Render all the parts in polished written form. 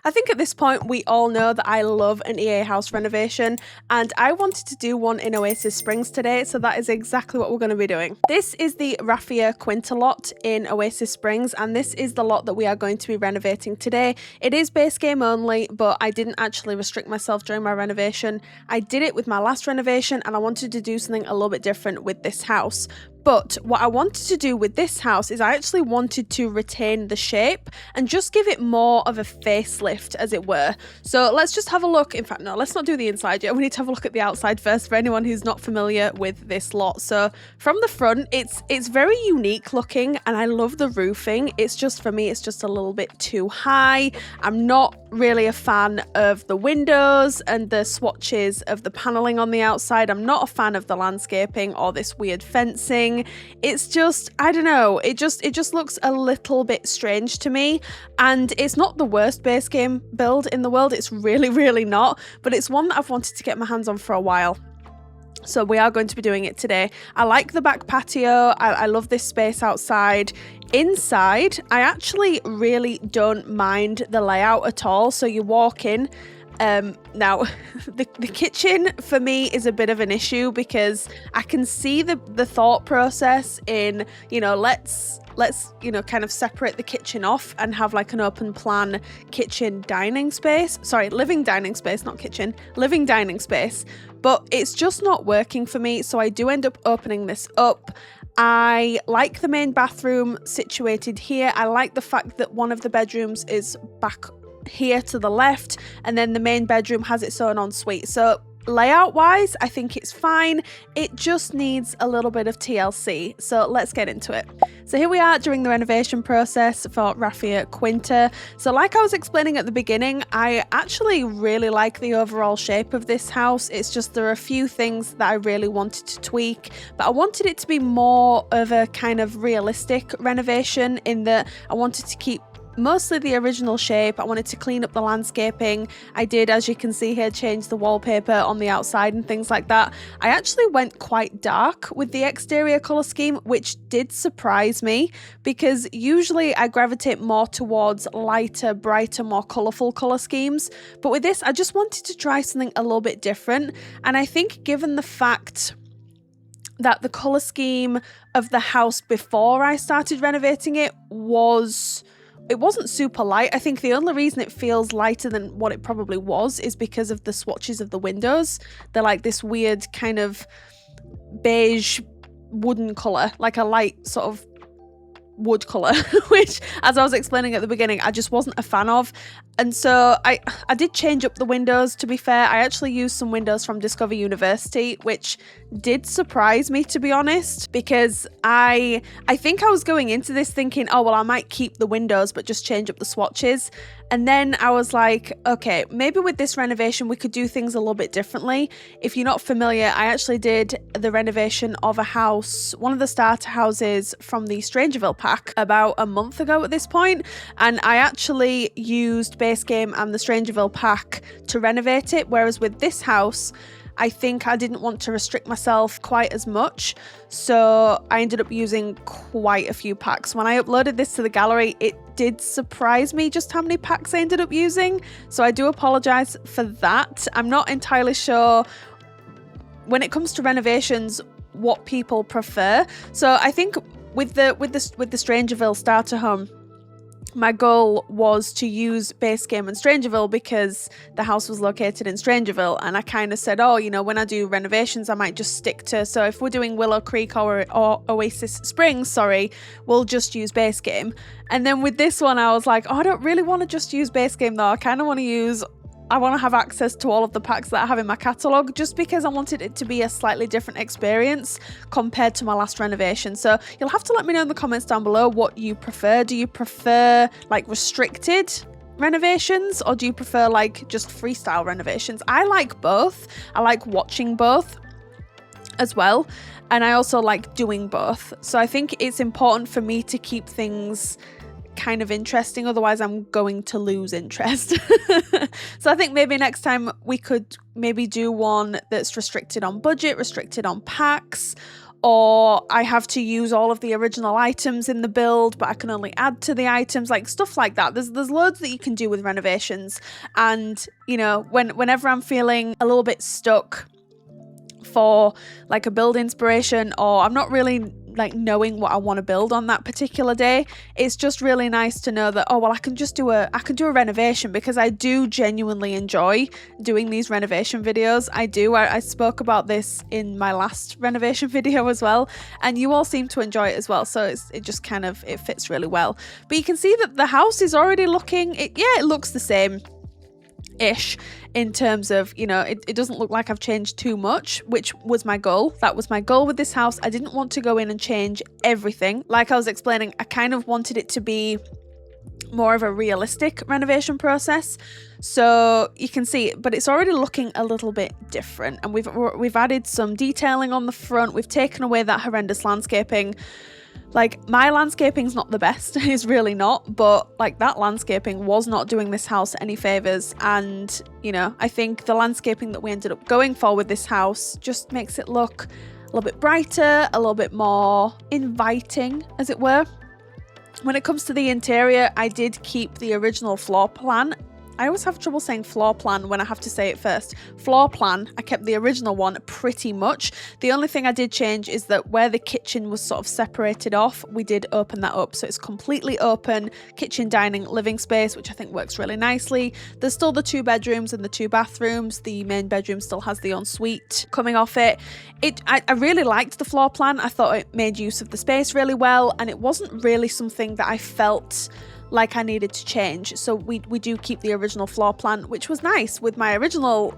I think at this point we all know that I love an EA house renovation, and I wanted to do one in Oasis Springs today, so that is exactly what we're going to be doing. This is the Raffia Quinta lot in Oasis Springs, and this is the lot that we are going to be renovating today. It is base game only, but I didn't actually restrict myself during my renovation. I did it with my last renovation, and I wanted to do something a little bit different with this house. But what I wanted to do with this house is I actually wanted to retain the shape and just give it more of a facelift, as it were. So let's just have a look. In fact, no, let's not do the inside yet. We need to have a look at the outside first for anyone who's not familiar with this lot. So from the front, it's very unique looking, and I love the roofing. It's just, for me, it's just a little bit too high. I'm not really a fan of the windows and the swatches of the paneling on the outside. I'm not a fan of the landscaping or this weird fencing. It's just, I don't know, it just looks a little bit strange to me, and it's not the worst base game build in the world. It's really not, but it's one that I've wanted to get my hands on for a while. So we are going to be doing it today. I like the back patio. I love this space outside. Inside, I actually really don't mind the layout at all. So you walk in. Now, the kitchen for me is a bit of an issue because I can see the thought process in, you know, let's kind of separate the kitchen off and have like an open plan kitchen dining space. Sorry, living dining space, not kitchen, living dining space. But it's just not working for me, so I do end up opening this up. I like the main bathroom situated here. I like the fact that one of the bedrooms is back here to the left, and then the main bedroom has its own ensuite. So layout wise, I think it's fine. It just needs a little bit of TLC. So let's get into it. So here we are during the renovation process for Raffia Quinta. So like I was explaining at the beginning, I actually really like the overall shape of this house. It's just there are a few things that I really wanted to tweak, but I wanted it to be more of a kind of realistic renovation in that I wanted to keep mostly the original shape. I wanted to clean up the landscaping. I did, as you can see here, change the wallpaper on the outside and things like that. I actually went quite dark with the exterior colour scheme, which did surprise me because usually I gravitate more towards lighter, brighter, more colourful colour schemes. But with this, I just wanted to try something a little bit different. And I think given the fact that the colour scheme of the house before I started renovating it wasn't super light. I think the only reason it feels lighter than what it probably was is because of the swatches of the windows. They're like this weird kind of beige wooden colour, like a light sort of wood colour, which, as I was explaining at the beginning, I just wasn't a fan of. And so I did change up the windows, to be fair. I actually used some windows from Discover University, which did surprise me, to be honest, because I think I was going into this thinking, oh, well, I might keep the windows, but just change up the swatches. And then I was like, okay, maybe with this renovation, we could do things a little bit differently. If you're not familiar, I actually did the renovation of a house, one of the starter houses from the Strangerville pack about a month ago at this point. And I actually used base game and the Strangerville pack to renovate it. Whereas with this house, I think I didn't want to restrict myself quite as much, so I ended up using quite a few packs. When I uploaded this to the gallery, it did surprise me just how many packs I ended up using, so I do apologise for that. I'm not entirely sure when it comes to renovations what people prefer. So I think with the Strangerville starter home, my goal was to use base game and Strangerville because the house was located in Strangerville, and I kind of said, oh, you know, when I do renovations I might just stick to, so if we're doing Willow Creek or Oasis Springs, we'll just use base game. And then with this one I was like, oh, I don't really want to just use base game though. I want to have access to all of the packs that I have in my catalogue, just because I wanted it to be a slightly different experience compared to my last renovation. So you'll have to let me know in the comments down below what you prefer. Do you prefer like restricted renovations, or do you prefer like just freestyle renovations? I like both. I like watching both as well, and I also like doing both. So I think it's important for me to keep things kind of interesting, otherwise I'm going to lose interest. So I think maybe next time we could maybe do one that's restricted on budget, restricted on packs, or I have to use all of the original items in the build, but I can only add to the items, like stuff like that. There's loads that you can do with renovations. And, you know, whenever I'm feeling a little bit stuck for like a build inspiration, or I'm not really like knowing what I want to build on that particular day, it's just really nice to know that, oh well, I can do a renovation, because I do genuinely enjoy doing these renovation videos. I spoke about this in my last renovation video as well, and you all seem to enjoy it as well, so it just kind of, it fits really well. But you can see that the house is already looking, it looks the same ish in terms of, you know, it doesn't look like I've changed too much, which was my goal. That was my goal with this house. I didn't want to go in and change everything. Like I was explaining, I kind of wanted it to be more of a realistic renovation process. So you can see, but it's already looking a little bit different, and we've added some detailing on the front. We've taken away that horrendous landscaping. Like, my landscaping's not the best, it's really not, but like that landscaping was not doing this house any favors. And, you know, I think the landscaping that we ended up going for with this house just makes it look a little bit brighter, a little bit more inviting, as it were. When it comes to the interior, I did keep the original floor plan. I always have trouble saying floor plan when I have to say it first. Floor plan, I kept the original one pretty much. The only thing I did change is that where the kitchen was sort of separated off, we did open that up. So it's completely open, kitchen, dining, living space, which I think works really nicely. There's still the 2 bedrooms and the 2 bathrooms. The main bedroom still has the ensuite coming off it. I really liked the floor plan. I thought it made use of the space really well, and it wasn't really something that I felt like I needed to change. So we do keep the original floor plan, which was nice. With my initial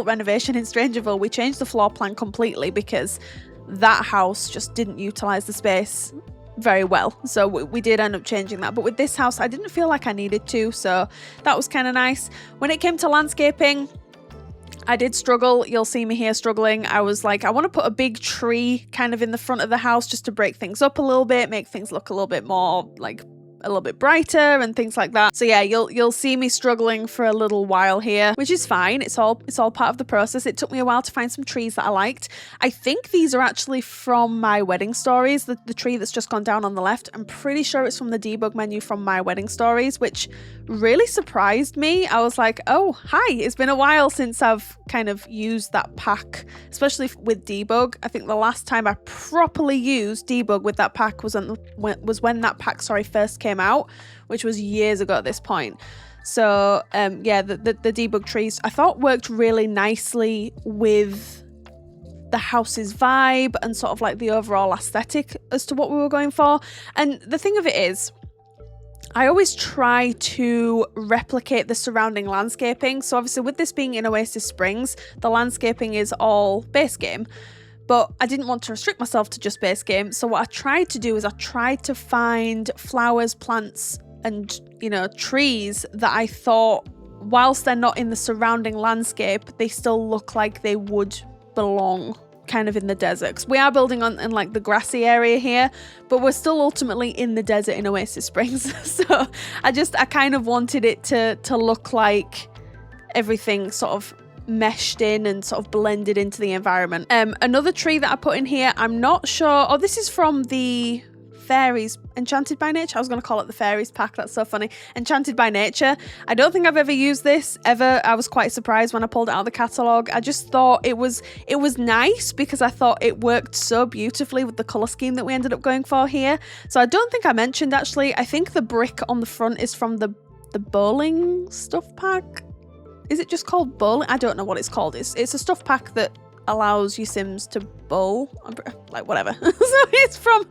renovation in Strangerville, we changed the floor plan completely because that house just didn't utilize the space very well. So we did end up changing that. But with this house, I didn't feel like I needed to, so that was kind of nice. When it came to landscaping, I did struggle. You'll see me here struggling. I was like, I want to put a big tree kind of in the front of the house just to break things up a little bit, make things look a little bit more like a little bit brighter and things like that. So yeah, you'll see me struggling for a little while here, which is fine. It's all part of the process. It took me a while to find some trees that I liked. I think these are actually from My Wedding Stories, the tree that's just gone down on the left. I'm pretty sure it's from the debug menu from My Wedding Stories, which really surprised me. I was like, oh, hi, it's been a while since I've kind of used that pack, especially with debug. I think the last time I properly used debug with that pack was when that pack first came out, which was years ago at this point. So yeah, the debug trees I thought worked really nicely with the house's vibe and sort of like the overall aesthetic as to what we were going for. And the thing of it is, I always try to replicate the surrounding landscaping. So obviously with this being in Oasis Springs, the landscaping is all base game. But I didn't want to restrict myself to just base game. So what I tried to do is I tried to find flowers, plants, and, you know, trees that I thought, whilst they're not in the surrounding landscape, they still look like they would belong kind of in the desert. 'Cause we are building in like the grassy area here, but we're still ultimately in the desert in Oasis Springs. So I kind of wanted it to look like everything sort of meshed in and sort of blended into the environment. Another tree that I put in here, I'm not sure, oh, this is from the Fairies, Enchanted by Nature. I was going to call it the Fairies pack. That's so funny. Enchanted by Nature. I don't think I've ever used this ever. I was quite surprised when I pulled it out of the catalogue. I just thought it was nice because I thought it worked so beautifully with the colour scheme that we ended up going for here. So I don't think I mentioned, actually, I think the brick on the front is from the bowling stuff pack. Is it just called bowling? I don't know what it's called. It's a stuff pack that allows you Sims to bowl, like whatever. So it's from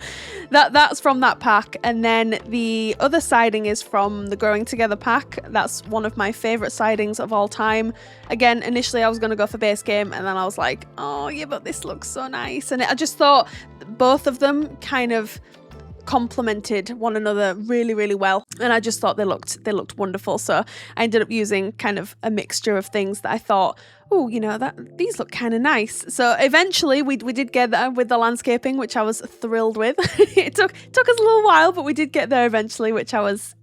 that's from that pack. And then the other siding is from the Growing Together pack. That's one of my favorite sidings of all time. Again, initially I was going to go for base game, and then I was like, oh yeah, but this looks so nice. And I just thought both of them kind of complemented one another really, really well, and I just thought they looked wonderful. So I ended up using kind of a mixture of things that I thought oh, you know, these look kind of nice. So eventually we did get there with the landscaping, which I was thrilled with. It took us a little while, but we did get there eventually, which I was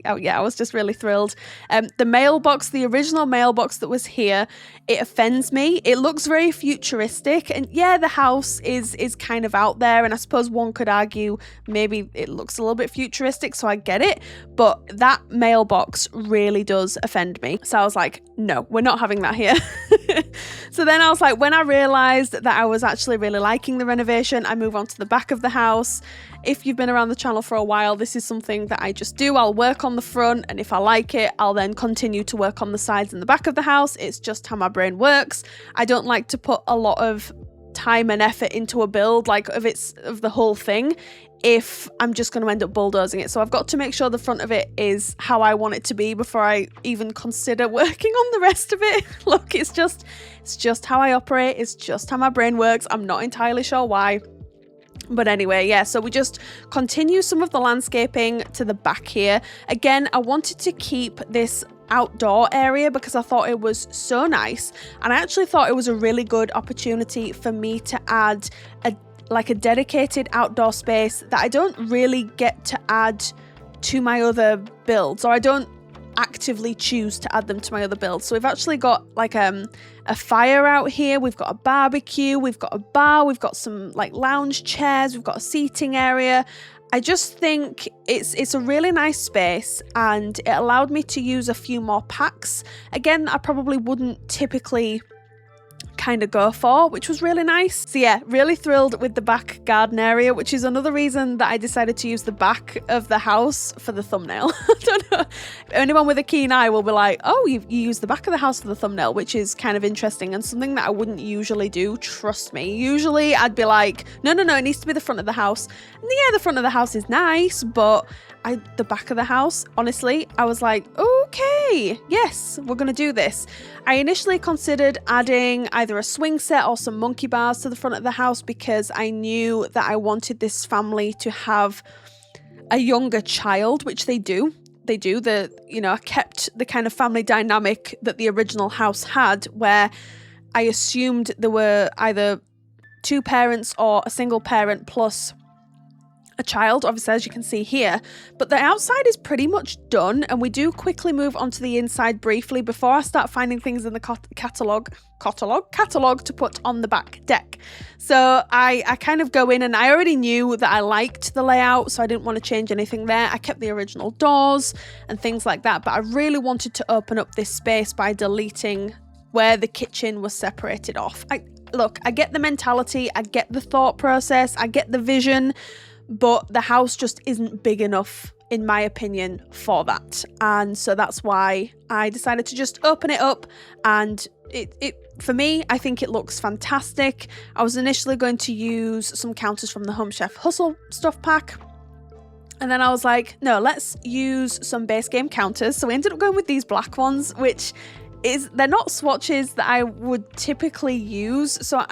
just really thrilled. The mailbox, the original mailbox that was here, it offends me. It looks very futuristic, and yeah, the house is kind of out there, and I suppose one could argue maybe it looks a little bit futuristic, so I get it, but that mailbox really does offend me. So I was like, no, we're not having that here. So then I was like, when I realized that I was actually really liking the renovation, I move on to the back of the house. If you've been around the channel for a while, this is something that I just do. I'll work on the front, and if I like it, I'll then continue to work on the sides and the back of the house. It's just how my brain works. I don't like to put a lot of time and effort into a build, like of the whole thing, if I'm just going to end up bulldozing it. So I've got to make sure the front of it is how I want it to be before I even consider working on the rest of it. Look, it's just how I operate. It's just how my brain works. I'm not entirely sure why. But anyway, yeah, so we just continue some of the landscaping to the back here. Again, I wanted to keep this outdoor area because I thought it was so nice, and I actually thought it was a really good opportunity for me to add a dedicated outdoor space that I don't really get to add to my other builds, or I don't actively choose to add them to my other builds. So we've actually got like a fire out here, we've got a barbecue, we've got a bar, we've got some like lounge chairs, we've got a seating area. I just think it's a really nice space, and it allowed me to use a few more packs. Again, I probably wouldn't typically kind of go for, which was really nice. So yeah, really thrilled with the back garden area, which is another reason that I decided to use the back of the house for the thumbnail. I don't know, anyone with a keen eye will be like, oh, you use the back of the house for the thumbnail, which is kind of interesting and something that I wouldn't usually do, trust me. Usually I'd be like, no, it needs to be the front of the house. And yeah, the front of the house is nice, but the back of the house, honestly, I was like, okay, yes, we're gonna do this. I initially considered adding either a swing set or some monkey bars to the front of the house because I knew that I wanted this family to have a younger child, which they do. I kept the kind of family dynamic that the original house had, where I assumed there were either two parents or a single parent plus a child, obviously, as you can see here. But the outside is pretty much done, and we do quickly move onto the inside briefly before I start finding things in the catalogue to put on the back deck. So I kind of go in, and I already knew that I liked the layout, so I didn't want to change anything there. I kept the original doors and things like that, but I really wanted to open up this space by deleting where the kitchen was separated off. I get the mentality, I get the thought process, I get the vision, but the house just isn't big enough, in my opinion, for that. And so that's why I decided to just open it up, and it for me, I think it looks fantastic. I was initially going to use some counters from the Home Chef Hustle stuff pack, and then I was like, no, let's use some base game counters. So we ended up going with these black ones, which they're not swatches that I would typically use. So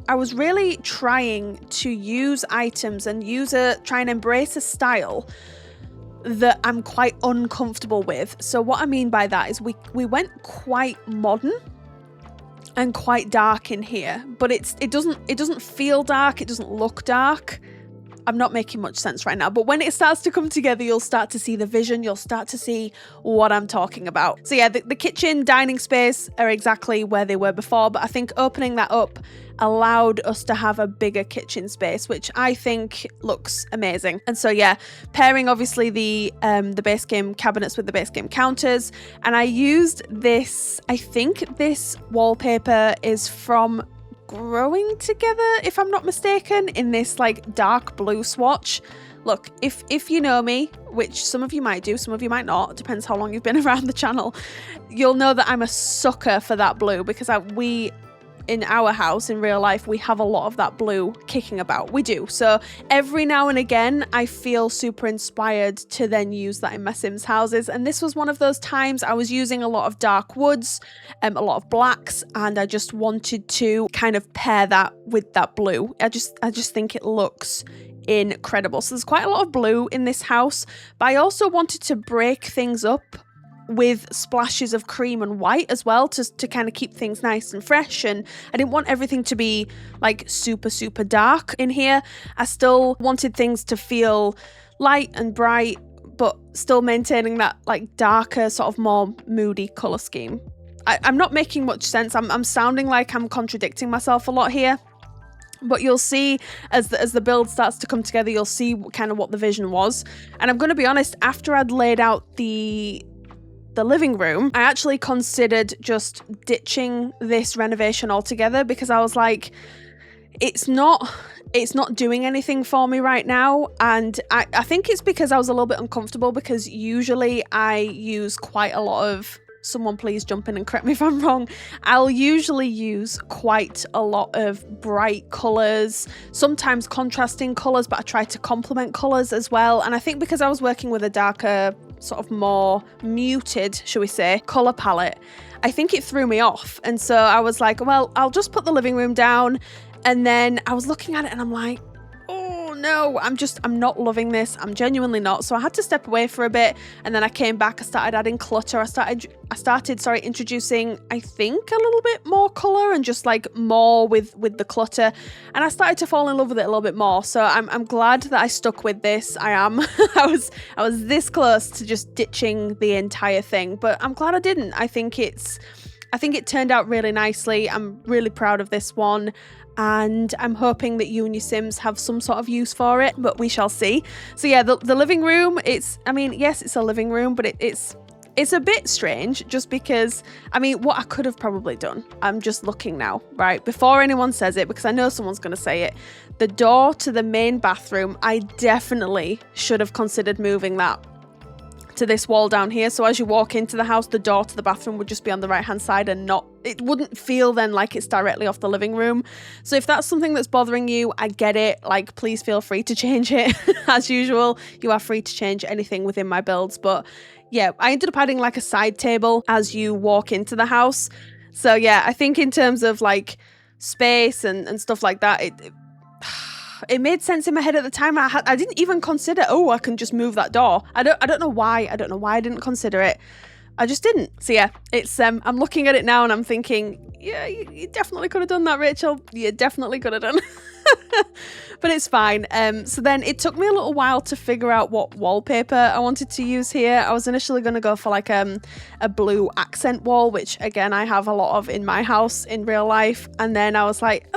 I was really trying to use items and try and embrace a style that I'm quite uncomfortable with. So what I mean by that is we went quite modern and quite dark in here, but it doesn't feel dark, it doesn't look dark. I'm not making much sense right now, but when it starts to come together, you'll start to see the vision, you'll start to see what I'm talking about. So yeah, the kitchen, dining space are exactly where they were before, but I think opening that up allowed us to have a bigger kitchen space, which I think looks amazing. And so yeah, pairing obviously the base game cabinets with the base game counters, and I used this, I think this wallpaper is from Growing Together, if I'm not mistaken, in this like dark blue swatch. Look, if you know me, which some of you might do, some of you might not, it depends how long you've been around the channel, you'll know that I'm a sucker for that blue, because in our house, in real life, we have a lot of that blue kicking about. We do. So every now and again, I feel super inspired to then use that in my Sims houses. And this was one of those times. I was using a lot of dark woods, a lot of blacks, and I just wanted to kind of pair that with that blue. I just think it looks incredible. So there's quite a lot of blue in this house, but I also wanted to break things up with splashes of cream and white as well to kind of keep things nice and fresh. And I didn't want everything to be like super, super dark in here. I still wanted things to feel light and bright, but still maintaining that like darker, sort of more moody colour scheme. I'm not making much sense. I'm sounding like I'm contradicting myself a lot here. But you'll see as the build starts to come together, you'll see kind of what the vision was. And I'm going to be honest, after I'd laid out the living room, I actually considered just ditching this renovation altogether, because I was like, it's not doing anything for me right now. And I think it's because I was a little bit uncomfortable, because usually I use quite a lot of, someone please jump in and correct me if I'm wrong, I'll usually use quite a lot of bright colours, sometimes contrasting colours, but I try to complement colours as well. And I think because I was working with a darker, sort of more muted, shall we say, colour palette, I think it threw me off. And so I was like, well, I'll just put the living room down. And then I was looking at it and I'm like, oh no, I'm not loving this. I'm genuinely not. So I had to step away for a bit, and then I came back. I started adding clutter. I started introducing, I think, a little bit more color and just like more with the clutter. And I started to fall in love with it a little bit more. So I'm glad that I stuck with this. I am. I was this close to just ditching the entire thing, but I'm glad I didn't. I think it turned out really nicely. I'm really proud of this one. And I'm hoping that you and your Sims have some sort of use for it, but we shall see. So yeah, the living room, yes, it's a living room, but it's a bit strange, just because, what I could have probably done, I'm just looking now, right, before anyone says it, because I know someone's going to say it, the door to the main bathroom, I definitely should have considered moving that to this wall down here. So as you walk into the house, the door to the bathroom would just be on the right hand side, and it wouldn't feel then like it's directly off the living room. So if that's something that's bothering you, I get it. Like, please feel free to change it. As usual, you are free to change anything within my builds. But yeah, I ended up adding like a side table as you walk into the house. So yeah, I think in terms of like space and stuff like that, it made sense in my head at the time. I didn't even consider, I can just move that door. I don't know why. I don't know why I didn't consider it. I just didn't. So yeah, it's I'm looking at it now and I'm thinking, yeah, you definitely could have done that, Rachel. You definitely could have done. But it's fine. So then it took me a little while to figure out what wallpaper I wanted to use here. I was initially going to go for like a blue accent wall, which again, I have a lot of in my house in real life. And then I was like,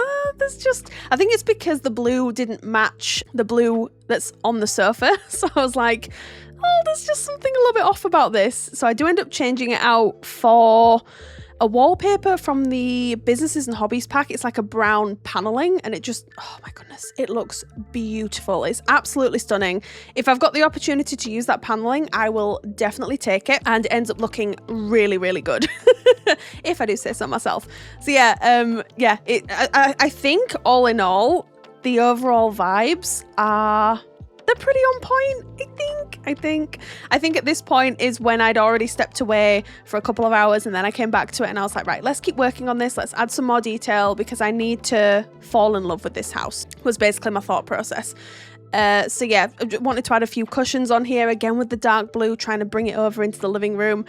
I think it's because the blue didn't match the blue that's on the sofa. So I was like, there's just something a little bit off about this. So I do end up changing it out for a wallpaper from the Businesses and Hobbies pack. It's like a brown paneling, and it just, oh my goodness, it looks beautiful. It's absolutely stunning. If I've got the opportunity to use that paneling, I will definitely take it, and it ends up looking really, really good. If I do say so myself. So yeah, I think all in all, the overall vibes are, they're pretty on point, I think at this point is when I'd already stepped away for a couple of hours, and then I came back to it and I was like, right, let's keep working on this. Let's add some more detail, because I need to fall in love with this house, was basically my thought process. So yeah, I wanted to add a few cushions on here, again with the dark blue, trying to bring it over into the living room.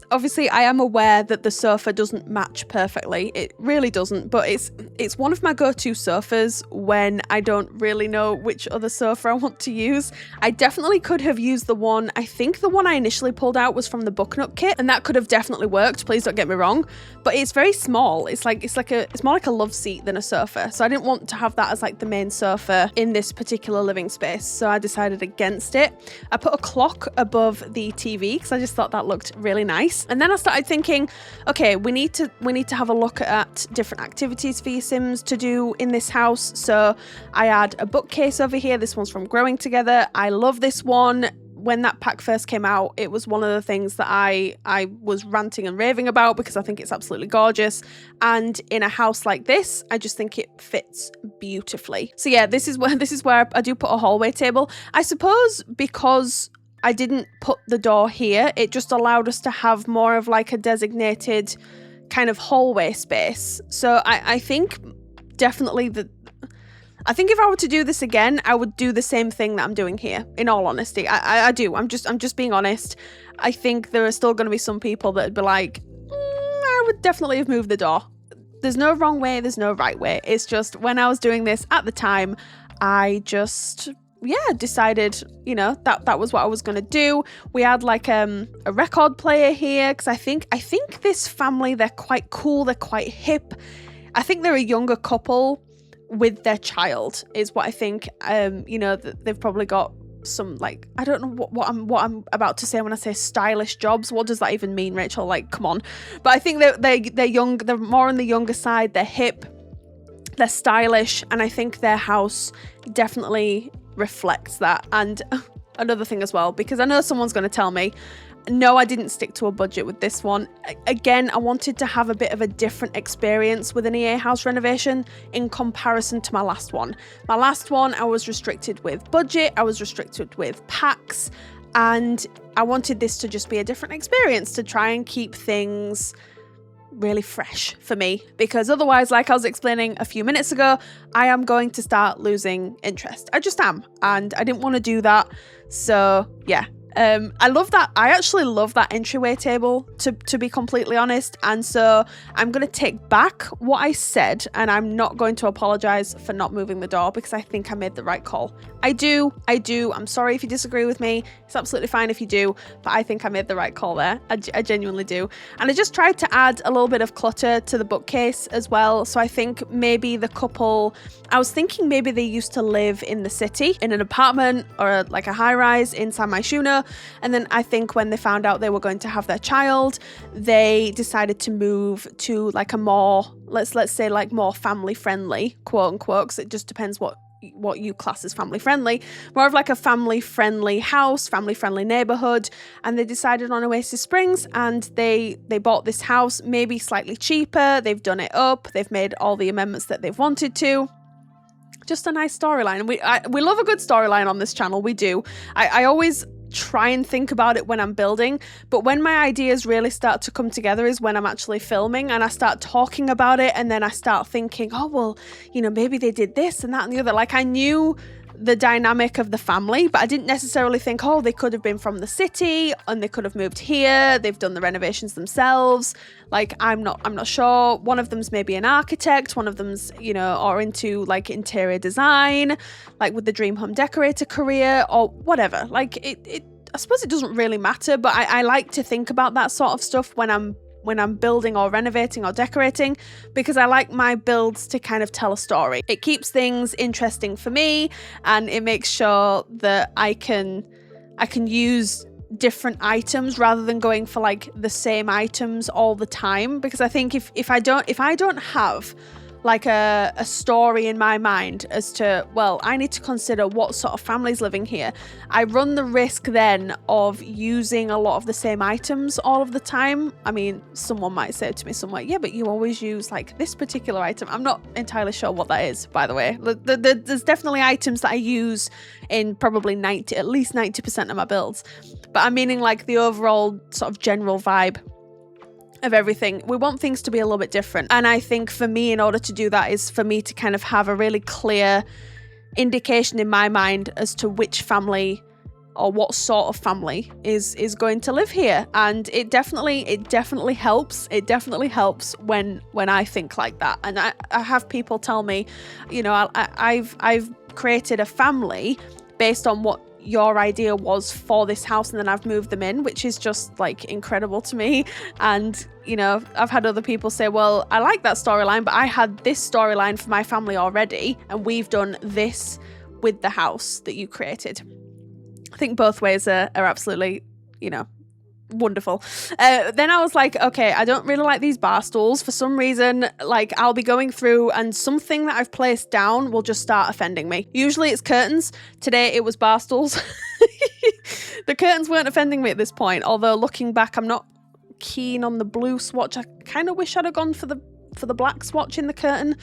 Obviously, I am aware that the sofa doesn't match perfectly. It really doesn't, but it's one of my go-to sofas when I don't really know which other sofa I want to use. I definitely could have used I think the one I initially pulled out was from the Bucknut kit, and that could have definitely worked, please don't get me wrong, but it's very small. It's more like a love seat than a sofa, so I didn't want to have that as like the main sofa in this particular living space, so I decided against it. I put a clock above the TV because I just thought that looked really nice. And then I started thinking, okay, we need to have a look at different activities for your Sims to do in this house. So I had a bookcase over here. This one's from Growing Together. I love this one. When that pack first came out, it was one of the things that I was ranting and raving about, because I think it's absolutely gorgeous. And in a house like this, I just think it fits beautifully. So yeah, this is where I do put a hallway table. I suppose because I didn't put the door here, it just allowed us to have more of like a designated kind of hallway space. So I think definitely I think if I were to do this again, I would do the same thing that I'm doing here, in all honesty. I do. I'm just being honest. I think there are still going to be some people that would be like, I would definitely have moved the door. There's no wrong way, there's no right way. It's just when I was doing this at the time, I just, decided, that was what I was going to do. We had like a record player here because I think this family, they're quite cool, they're quite hip. I think they're a younger couple with their child is what I think. They've probably got some, like, I don't know what I'm about to say when I say stylish jobs. What does that even mean, Rachel? Like, come on. But I think they're young, they're more on the younger side, they're hip, they're stylish, and I think their house definitely reflects that. And another thing as well, because I know someone's going to tell me, no, I didn't stick to a budget with this one. Again, I wanted to have a bit of a different experience with an EA house renovation in comparison to my last one. My last one, I was restricted with budget, I was restricted with packs, and I wanted this to just be a different experience to try and keep things really fresh for me, because otherwise, like I was explaining a few minutes ago, I am going to start losing interest. I just am, and I didn't want to do that. So yeah. I love that. I actually love that entryway table, to be completely honest. And so I'm going to take back what I said, and I'm not going to apologize for not moving the door because I think I made the right call. I do. I'm sorry if you disagree with me. It's absolutely fine if you do, but I think I made the right call there. I genuinely do. And I just tried to add a little bit of clutter to the bookcase as well. So I think maybe the couple, I was thinking maybe they used to live in the city in an apartment or like a high rise in San Myshuno. And then I think when they found out they were going to have their child, they decided to move to like a more, let's say like more family friendly, quote unquote, because it just depends what you class as family friendly, more of like a family friendly house, family friendly neighborhood. And they decided on Oasis Springs, and they bought this house maybe slightly cheaper. They've done it up, they've made all the amendments that they've wanted to. Just a nice storyline. We love a good storyline on this channel. We do. I always try and think about it when I'm building, but when my ideas really start to come together is when I'm actually filming and I start talking about it, and then I start thinking, oh well, maybe they did this and that and the other. Like, I knew the dynamic of the family, but I didn't necessarily think, oh, they could have been from the city and they could have moved here, they've done the renovations themselves. Like, I'm not sure. One of them's maybe an architect, one of them's or into like interior design, like with the dream home decorator career or whatever. Like, I suppose it doesn't really matter, but I like to think about that sort of stuff when I'm building or renovating or decorating, because I like my builds to kind of tell a story. It keeps things interesting for me, and it makes sure that I can use different items rather than going for like the same items all the time, because I think if I don't have like a story in my mind as to, well, I need to consider what sort of families living here, I run the risk then of using a lot of the same items all of the time. I mean, someone might say to me somewhere, yeah, but you always use like this particular item. I'm not entirely sure what that is, by the way. There's definitely items that I use in probably at least 90% of my builds, but I'm meaning like the overall sort of general vibe of everything. We want things to be a little bit different, and I think for me, in order to do that, is for me to kind of have a really clear indication in my mind as to which family or what sort of family is going to live here. And it definitely helps. It definitely helps when I think like that. And I have people tell me, I've created a family based on what your idea was for this house, and then I've moved them in, which is just like incredible to me. And I've had other people say, well, I like that storyline, but I had this storyline for my family already, and we've done this with the house that you created. I think both ways are absolutely wonderful. Then I was like, okay, I don't really like these bar stools for some reason. Like, I'll be going through and something that I've placed down will just start offending me. Usually it's curtains. Today it was bar stools. The curtains weren't offending me at this point, although looking back, I'm not keen on the blue swatch. I kind of wish I'd have gone for the black swatch in the curtain,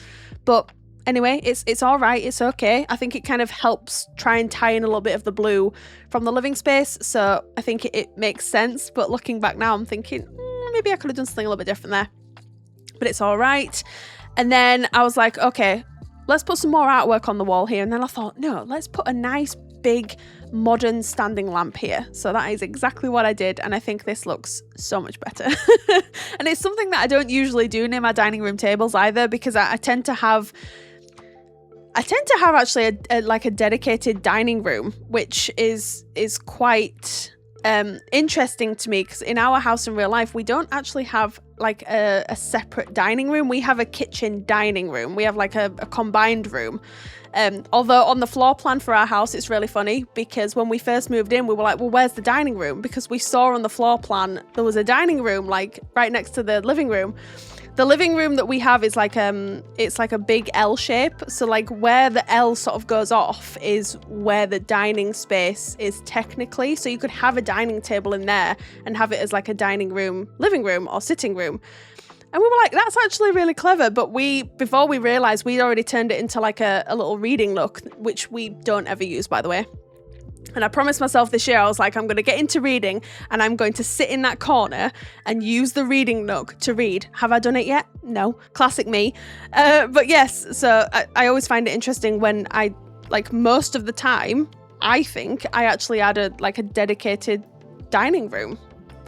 but anyway, it's all right. It's okay. I think it kind of helps try and tie in a little bit of the blue from the living space. So I think it makes sense. But looking back now, I'm thinking maybe I could have done something a little bit different there. But it's all right. And then I was like, okay, let's put some more artwork on the wall here. And then I thought, no, let's put a nice big modern standing lamp here. So that is exactly what I did, and I think this looks so much better. And it's something that I don't usually do near my dining room tables either, because I tend to have actually a dedicated dining room, which is quite interesting to me, because in our house in real life we don't actually have like a separate dining room. We have a kitchen dining room. We have like a combined room. Although on the floor plan for our house, it's really funny, because when we first moved in, we were like, well, where's the dining room? Because we saw on the floor plan there was a dining room like right next to the living room. The living room that we have is like it's like a big L shape. So like where the L sort of goes off is where the dining space is technically. So you could have a dining table in there and have it as like a dining room, living room or sitting room. And we were like, that's actually really clever. But before we realized, we'd already turned it into like a little reading nook, which we don't ever use, by the way. And I promised myself this year, I was like, I'm going to get into reading and I'm going to sit in that corner and use the reading nook to read. Have I done it yet? No. Classic me. But yes, so I always find it interesting when most of the time, I think I actually had a dedicated dining room.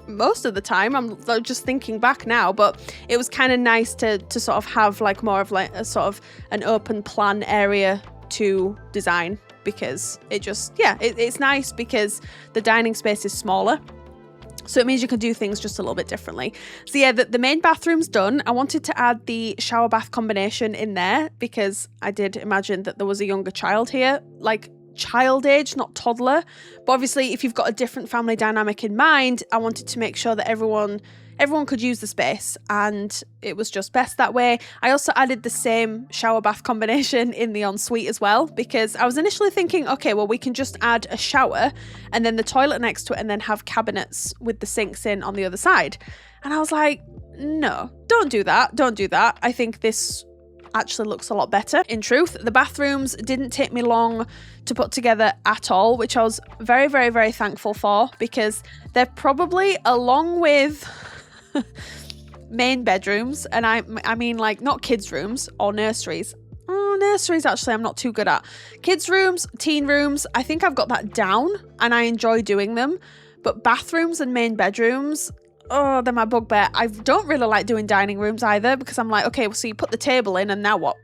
Most of the time, I'm just thinking back now, but it was kind of nice to sort of have like more of like a sort of an open plan area to design, because it's nice because the dining space is smaller. So it means you can do things just a little bit differently. So yeah, the main bathroom's done. I wanted to add the shower bath combination in there because I did imagine that there was a younger child here, like child age, not toddler. But obviously if you've got a different family dynamic in mind, I wanted to make sure that everyone could use the space, and it was just best that way. I also added the same shower bath combination in the ensuite as well, because I was initially thinking, okay, well, we can just add a shower and then the toilet next to it and then have cabinets with the sinks in on the other side. And I was like, no, don't do that. I think this actually looks a lot better. In truth, the bathrooms didn't take me long to put together at all, which I was very, very, very thankful for, because they're probably, along with main bedrooms, and I mean like not kids' rooms or nurseries. Nurseries actually I'm not too good at. Kids' rooms, teen rooms, I think I've got that down and I enjoy doing them. But bathrooms and main bedrooms, oh, they're my bugbear. I don't really like doing dining rooms either, because I'm like, okay, well, so you put the table in and now what?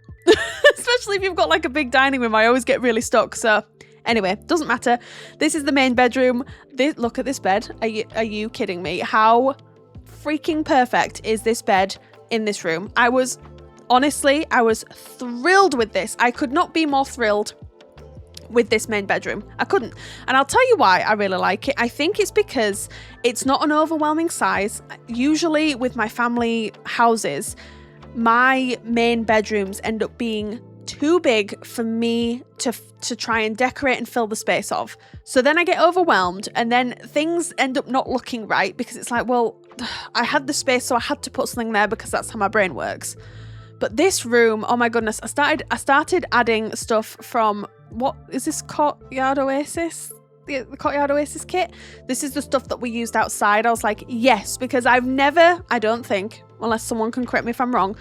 Especially if you've got like a big dining room, I always get really stuck. So anyway, doesn't matter. This is the main bedroom. Look at this bed. Are you kidding me? How freaking perfect is this bed in this room? I was thrilled with this. I could not be more thrilled with this main bedroom. I couldn't. And I'll tell you why I really like it. I think it's because it's not an overwhelming size. Usually with my family houses, my main bedrooms end up being too big for me to try and decorate and fill the space of. So then I get overwhelmed, and then things end up not looking right, because it's like, well, I had the space, so I had to put something there because that's how my brain works. But this room, oh my goodness, I started adding stuff from, what is this, Courtyard Oasis? The Courtyard Oasis kit. This is the stuff that we used outside. I was like, yes, because I've never, I don't think, unless someone can correct me if I'm wrong,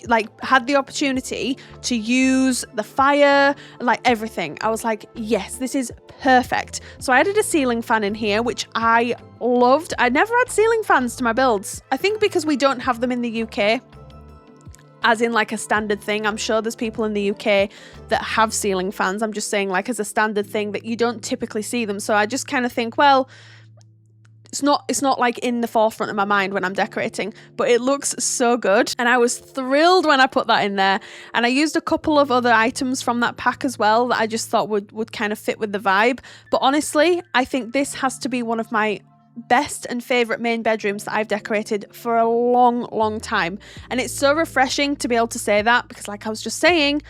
like had the opportunity to use the fire, like everything. I was like, yes, this is perfect. So I added a ceiling fan in here, which I loved. I never had ceiling fans to my builds. I think because we don't have them in the UK, as in like a standard thing. I'm sure there's people in the UK that have ceiling fans. I'm just saying like as a standard thing that you don't typically see them. So I just kind of think, well, it's not like in the forefront of my mind when I'm decorating, but it looks so good. And I was thrilled when I put that in there. And I used a couple of other items from that pack as well that I just thought would kind of fit with the vibe. But honestly, I think this has to be one of my best and favorite main bedrooms that I've decorated for a long time. And it's so refreshing to be able to say that, because like I was just saying,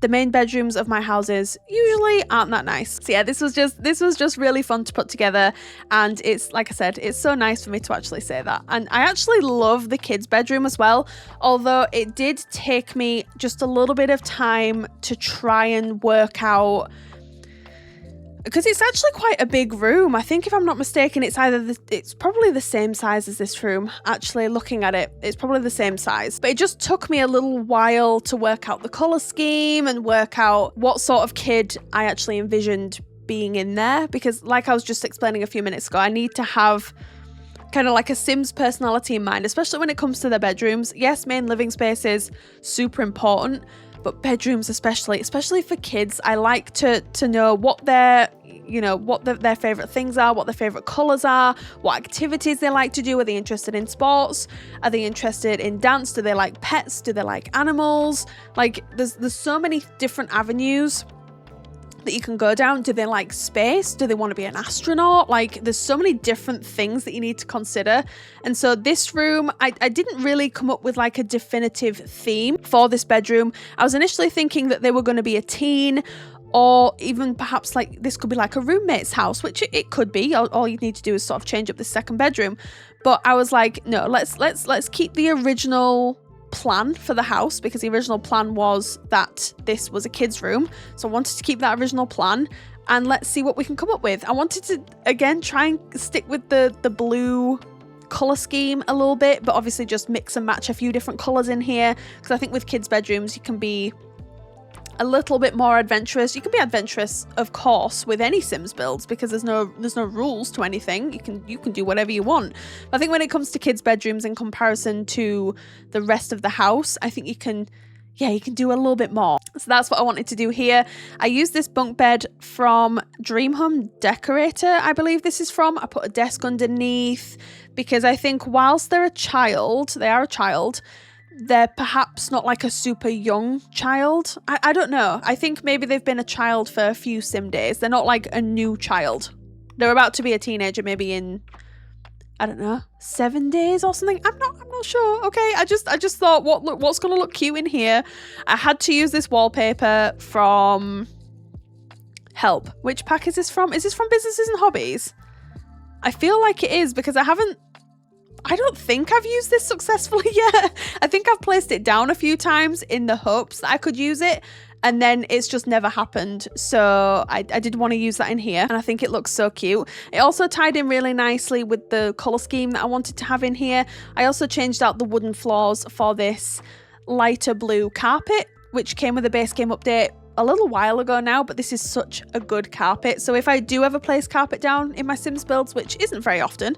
the main bedrooms of my houses usually aren't that nice. So yeah, this was just really fun to put together, and it's, like I said, it's so nice for me to actually say that. And I actually love the kids' bedroom as well, although it did take me just a little bit of time to try and work out because it's actually quite a big room. I think if I'm not mistaken, it's probably the same size as this room. Actually, looking at it, it's probably the same size. But it just took me a little while to work out the color scheme and work out what sort of kid I actually envisioned being in there, because like I was just explaining a few minutes ago, I need to have kind of like a Sims personality in mind, especially when it comes to their bedrooms. Yes, main living space is super important, but bedrooms especially for kids, I like to know what their favorite things are, what their favorite colors are, what activities they like to do. Are they interested in sports? Are they interested in dance? Do they like pets? Do they like animals? Like there's so many different avenues that you can go down. Do they like space? Do they want to be an astronaut? Like there's so many different things that you need to consider. And so this room, I didn't really come up with like a definitive theme for this bedroom. I was initially thinking that they were going to be a teen, or even perhaps like this could be like a roommate's house, which it could be. All you need to do is sort of change up the second bedroom. But I was like, no, let's keep the original plan for the house, because the original plan was that this was a kid's room. So I wanted to keep that original plan, and let's see what we can come up with. I wanted to again try and stick with the blue color scheme a little bit, but obviously just mix and match a few different colors in here, because I think with kids' bedrooms you can be a little bit more adventurous. You can be adventurous, of course, with any Sims builds, because there's no rules to anything. You can do whatever you want. But I think when it comes to kids' bedrooms in comparison to the rest of the house, I think you can do a little bit more. So that's what I wanted to do here. I used this bunk bed from Dream Home Decorator, I believe this is from. I put a desk underneath, because I think whilst they are a child, they're perhaps not like a super young child. I don't know. I think maybe they've been a child for a few sim days. They're not like a new child. They're about to be a teenager maybe in, I don't know, 7 days or something. I'm not sure. Okay, I just thought what's gonna look cute in here. I had to use this wallpaper from Help. Which pack is this from? Is this from Businesses and Hobbies? I feel like it is, because I don't think I've used this successfully yet. I think I've placed it down a few times in the hopes that I could use it, and then it's just never happened. So I did want to use that in here, and I think it looks so cute. It also tied in really nicely with the color scheme that I wanted to have in here. I also changed out the wooden floors for this lighter blue carpet, which came with the base game update a little while ago now, but this is such a good carpet. So if I do ever place carpet down in my Sims builds, which isn't very often,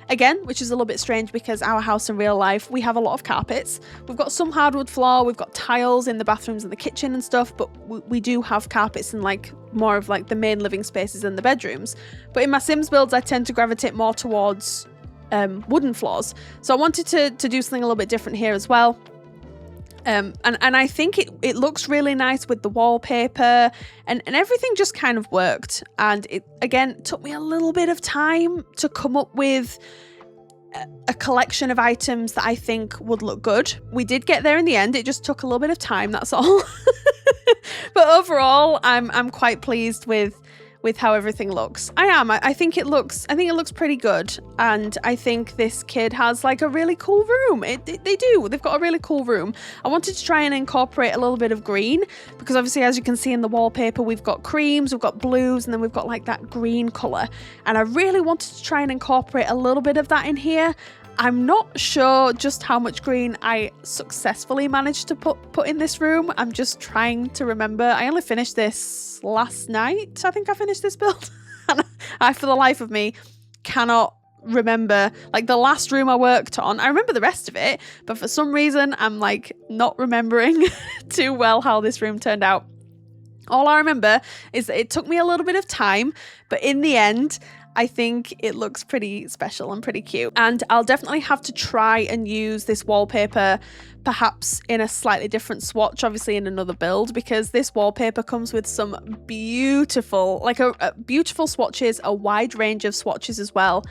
again, which is a little bit strange because our house in real life, we have a lot of carpets. We've got some hardwood floor, we've got tiles in the bathrooms and the kitchen and stuff, but we do have carpets in like more of like the main living spaces and the bedrooms. But in my Sims builds, I tend to gravitate more towards wooden floors. So I wanted to do something a little bit different here as well. And I think it looks really nice with the wallpaper, and everything just kind of worked. And it, again, took me a little bit of time to come up with a collection of items that I think would look good. We did get there in the end. It just took a little bit of time, that's all. But overall, I'm quite pleased with how everything looks. I think it looks pretty good, and I think this kid has like a really cool room. They've got a really cool room. I wanted to try and incorporate a little bit of green, because obviously, as you can see in the wallpaper, we've got creams, we've got blues, and then we've got like that green color, and I really wanted to try and incorporate a little bit of that in here. I'm not sure just how much green I successfully managed to put in this room. I'm just trying to remember. I only finished this last night. I think I finished this build. And I, for the life of me, cannot remember. Like the last room I worked on, I remember the rest of it, but for some reason, I'm like not remembering too well how this room turned out. All I remember is that it took me a little bit of time, but in the end, I think it looks pretty special and pretty cute. And I'll definitely have to try and use this wallpaper perhaps in a slightly different swatch, obviously in another build, because this wallpaper comes with some beautiful, beautiful swatches, a wide range of swatches as well.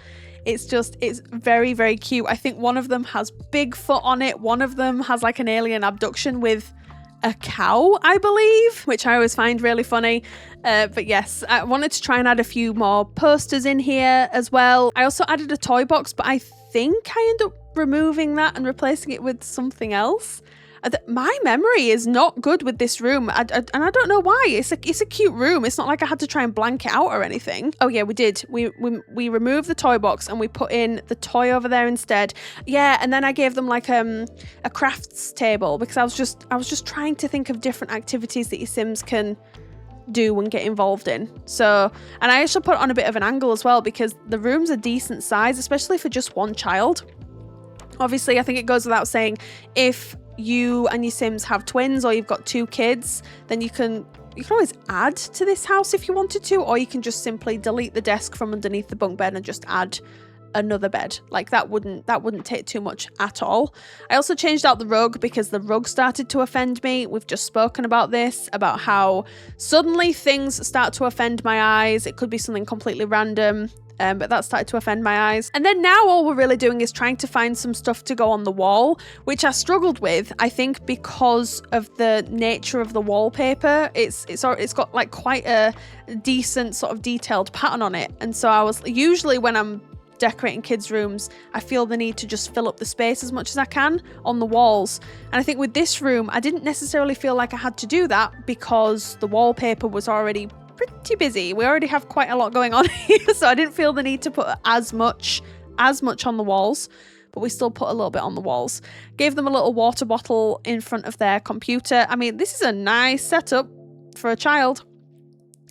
It's very, very cute. I think one of them has Bigfoot on it. One of them has like an alien abduction with a cow, I believe, which I always find really funny. But yes, I wanted to try and add a few more posters in here as well. I also added a toy box, but I think I ended up removing that and replacing it with something else. My memory is not good with this room, and I don't know why. It's a cute room. It's not like I had to try and blank it out or anything. Oh yeah, we did. We removed the toy box and we put in the toy over there instead. Yeah, and then I gave them like a crafts table because I was just trying to think of different activities that your Sims can do and get involved in. So, and I actually put it on a bit of an angle as well because the room's a decent size, especially for just one child. Obviously, I think it goes without saying, if you and your Sims have twins or you've got 2 kids, then you can always add to this house if you wanted to, or you can just simply delete the desk from underneath the bunk bed and just add another bed. Like that wouldn't take too much at all. I also changed out the rug because the rug started to offend me. We've just spoken about this, about how suddenly things start to offend my eyes. It could be something completely random. But that started to offend my eyes. And then now all we're really doing is trying to find some stuff to go on the wall, which I struggled with, I think because of the nature of the wallpaper. It's got like quite a decent sort of detailed pattern on it. And so I was usually, when I'm decorating kids' rooms, I feel the need to just fill up the space as much as I can on the walls. And I think with this room, I didn't necessarily feel like I had to do that because the wallpaper was already pretty busy. We already have quite a lot going on here, so I didn't feel the need to put as much on the walls, but we still put a little bit on the walls. Gave them a little water bottle in front of their computer. I mean, this is a nice setup for a child.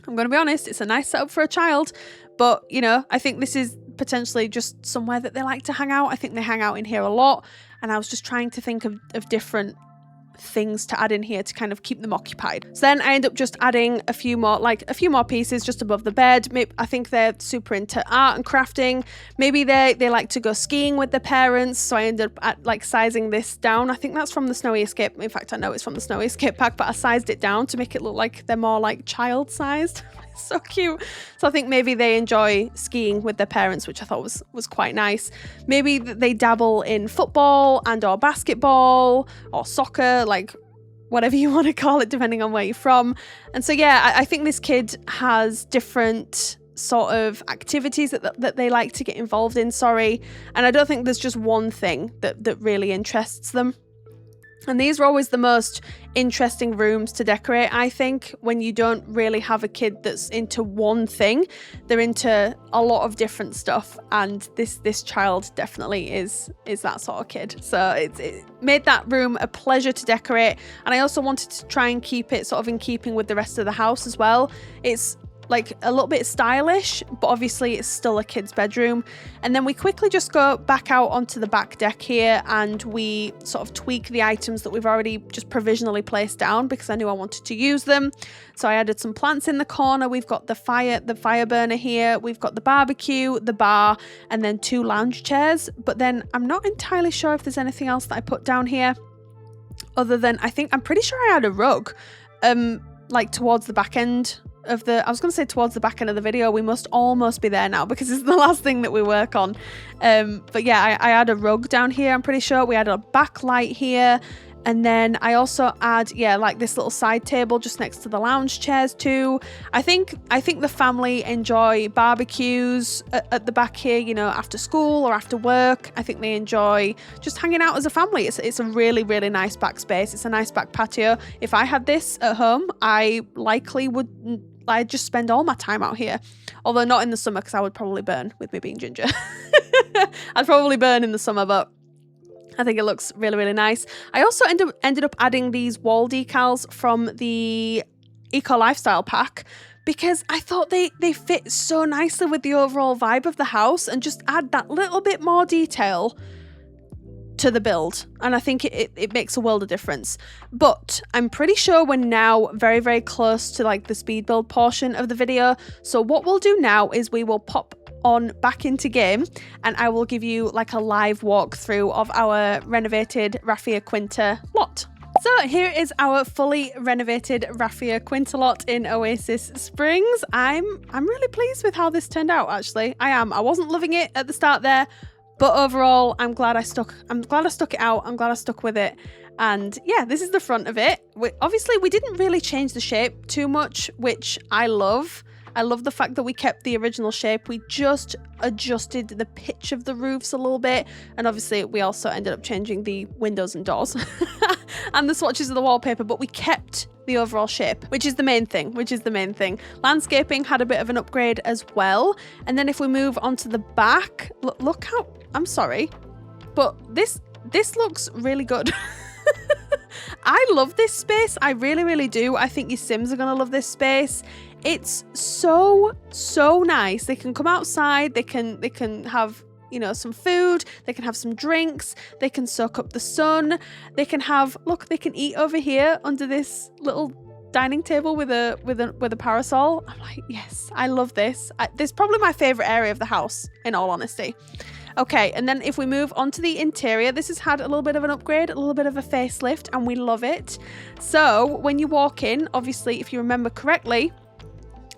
I'm going to be honest, it's a nice setup for a child, but you know, I think this is potentially just somewhere that they like to hang out. I think they hang out in here a lot, and I was just trying to think of different things to add in here to kind of keep them occupied. So then I end up just adding a few more pieces just above the bed. Maybe, I think they're super into art and crafting. Maybe they like to go skiing with their parents, so I ended up sizing this down. I think that's from the Snowy Escape. In fact, I know it's from the Snowy Escape pack, but I sized it down to make it look like they're more like child sized. So cute. So I think maybe they enjoy skiing with their parents, which I thought was quite nice. Maybe they dabble in football and or basketball or soccer, like whatever you want to call it, depending on where you're from. And so yeah, I think this kid has different sort of activities that they like to get involved in, and I don't think there's just one thing that really interests them. And these are always the most interesting rooms to decorate, I think, when you don't really have a kid that's into one thing. They're into a lot of different stuff, and this child definitely is that sort of kid. So it made that room a pleasure to decorate, and I also wanted to try and keep it sort of in keeping with the rest of the house as well. It's like a little bit stylish, but obviously it's still a kid's bedroom. And then we quickly just go back out onto the back deck here, and we sort of tweak the items that we've already just provisionally placed down because I knew I wanted to use them. So I added some plants in the corner. We've got the fire burner here. We've got the barbecue, the bar, and then 2 lounge chairs. But then I'm not entirely sure if there's anything else that I put down here other than, I'm pretty sure I had a rug like towards the back end of towards the back end of the video. We must almost be there now because it's the last thing that we work on. But yeah, I had a rug down here, I'm pretty sure. We had a backlight here. And then I also add, like this little side table just next to the lounge chairs too. I think the family enjoy barbecues at the back here, you know, after school or after work. I think they enjoy just hanging out as a family. It's a really, really nice back space. It's a nice back patio. If I had this at home, I likely I'd just spend all my time out here. Although not in the summer because I would probably burn with me being ginger. I'd probably burn in the summer, but I think it looks really, really nice. I also ended up adding these wall decals from the Eco Lifestyle pack because I thought they fit so nicely with the overall vibe of the house and just add that little bit more detail to the build, and I think it makes a world of difference. But I'm pretty sure we're now very, very close to like the speed build portion of the video. So what we'll do now is we will pop on back into game and I will give you like a live walkthrough of our renovated Raffia Quinta lot. So here is our fully renovated Raffia Quinta lot in Oasis Springs. I'm really pleased with how this turned out, actually. I wasn't loving it at the start there, but overall, I'm glad I stuck it out. I'm glad I stuck with it. And yeah, this is the front of it. Obviously, we didn't really change the shape too much, which I love. I love the fact that we kept the original shape. We just adjusted the pitch of the roofs a little bit, and obviously we also ended up changing the windows and doors and the swatches of the wallpaper, but we kept the overall shape, which is the main thing. Landscaping had a bit of an upgrade as well. And then if we move on to the back, look how, I'm sorry, but this looks really good. I love this space. I really do. I think your Sims are gonna love this space. It's so nice. They can come outside, they can have, you know, some food, they can have some drinks, they can soak up the sun, they can have, look, they can eat over here under this little dining table with a parasol. I'm like, yes, I love this. This is probably my favorite area of the house, in all honesty. Okay, and then if we move on to the interior, this has had a little bit of an upgrade, a little bit of a facelift, and we love it. So when you walk in, obviously, if you remember correctly,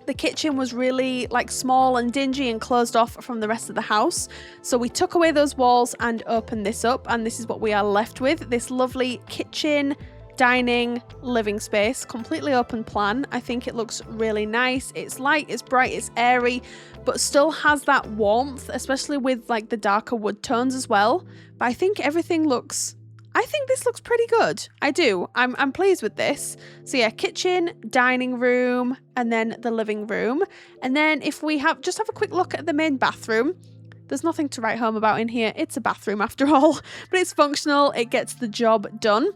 the kitchen was really like small and dingy and closed off from the rest of the house. So we took away those walls and opened this up, and this is what we are left with. This lovely kitchen, dining, living space, completely open plan. I think it looks really nice. It's light, it's bright, it's airy, but still has that warmth, especially with like the darker wood tones as well. But I think this looks pretty good. I do. I'm pleased with this. So yeah, kitchen, dining room, and then the living room. And then if we just have a quick look at the main bathroom, there's nothing to write home about in here. It's a bathroom after all, but it's functional. It gets the job done.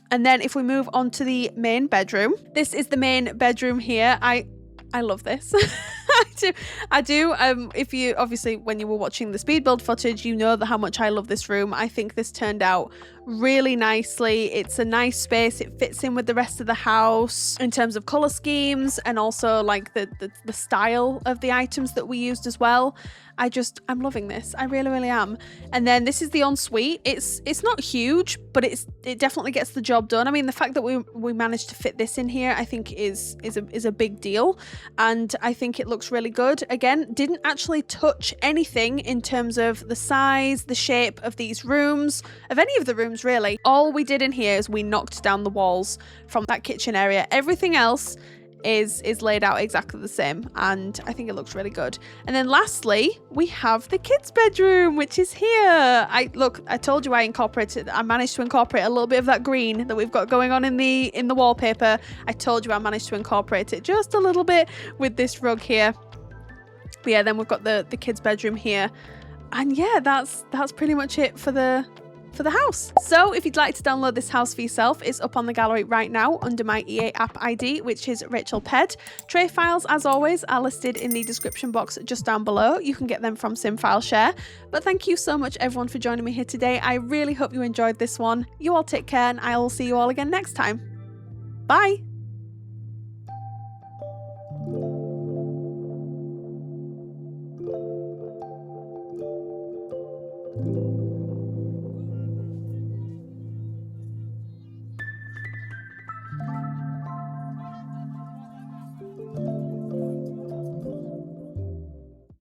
And then if we move on to the main bedroom, this is the main bedroom here. I love this. I do. If you, obviously, when you were watching the speed build footage, you know how much I love this room. I think this turned out really nicely. It's a nice space. It fits in with the rest of the house in terms of color schemes, and also like the style of the items that we used as well. I'm loving this. I really am. And then this is the ensuite. It's not huge, but it definitely gets the job done. I mean, the fact that we managed to fit this in here, I think is a big deal, and I think it looks really good. Again, didn't actually touch anything in terms of the size, the shape of these rooms, of any of the rooms really. All we did in here is we knocked down the walls from that kitchen area. Everything else is laid out exactly the same, and I think it looks really good. And then lastly, we have the kids' bedroom, which is here. I told you I managed to incorporate a little bit of that green that we've got going on in the wallpaper. I told you I managed to incorporate it just a little bit with this rug here. But yeah, then we've got the kids' bedroom here. And yeah, that's pretty much it for the house. So if you'd like to download this house for yourself, it's up on the gallery right now under my EA app ID, which is RachelPedd. Tray files, as always, are listed in the description box just down below. You can get them from SimFileShare. But thank you so much everyone for joining me here today. I really hope you enjoyed this one. You all take care, and I will see you all again next time. Bye!